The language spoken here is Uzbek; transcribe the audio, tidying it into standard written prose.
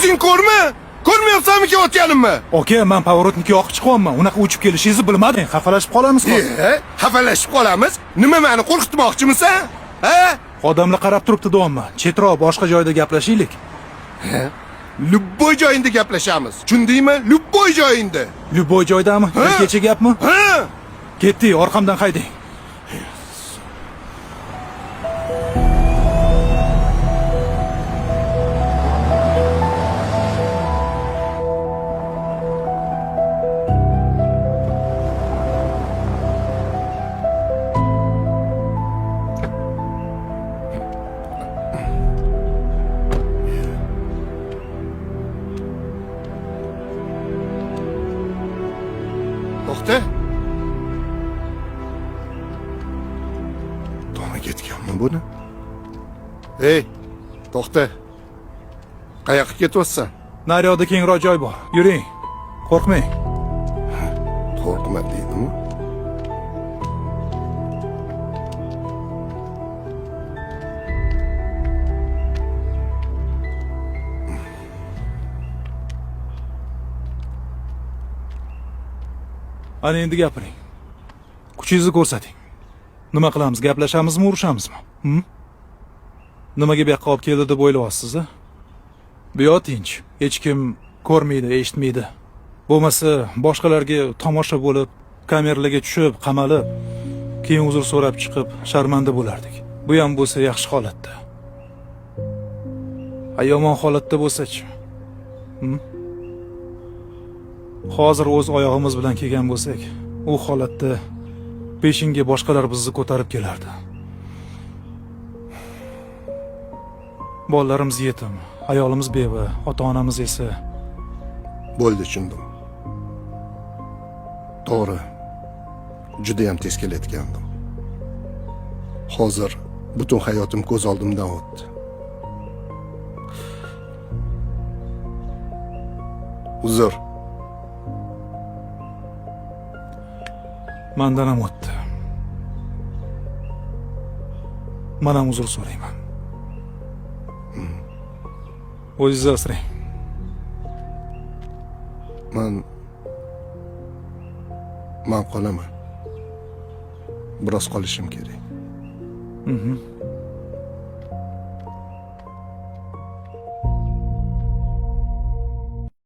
Ko'zing ko'rmi? Ko'rmayapsanmi kelayotganimni? Aka, men pavorotniki yoqib chiqyapman. Unaqa uchib kelishingizni bilmadim. Xafalashib qolamiz hozir. Xafalashib qolamiz? Nima meni qo'rqitmoqchimisan? Ha? Odamlar qarab turibdi deyapman. Chetroq boshqa joyda gaplashaylik. Lubboy joyinda gaplashamiz. Tushundingmi? Lubboy joyinda. Lubboy joydami? Kecha gapmi? Ha? Ketdik, orqamdan haydang. To'xta. Tona ketganmi buni? Ey, to'xta. Qayoqqa ketyapsan? Naryoqda kengroq joy bor. Yuring. Qo'rqmang. Qo'rqma deydimi? Ana endi gapiring. Kuchingizni ko'rsating. Nima qilamiz? Gaplashamizmi, urushamizmi? Nimaga bu yoqqa olib keldi deb o'ylayapsiz, a? Bu yoq tinch. Hech kim ko'rmaydi, eshitmaydi. Bo'lmasa, boshqalarga tomosha bo'lib, kameralarga tushib, qamalib, keyin uzr so'rab chiqib, sharmanda bo'lardik. Bu ham bo'lsa yaxshi holatda. Yomon holatda bo'lsa-chi? Hozir o'z oyog'imiz bilan kelgan bo'lsak, u holatda peshinga boshqalar bizni ko'tarib kelardi. Bolalarimiz yetim, ayolimiz beva, ota-onamiz esa Bo'ldi, tushundim. To'g'ri. Juda ham tez kelayotgandim. Hozir butun hayotim ko'z oldimdan o'tdi. Uzr. Mendan ham o'tdi. Men ham uzr so'rayman. O'zingizni asrang. Men qolaman. Biroz qolishim kerak.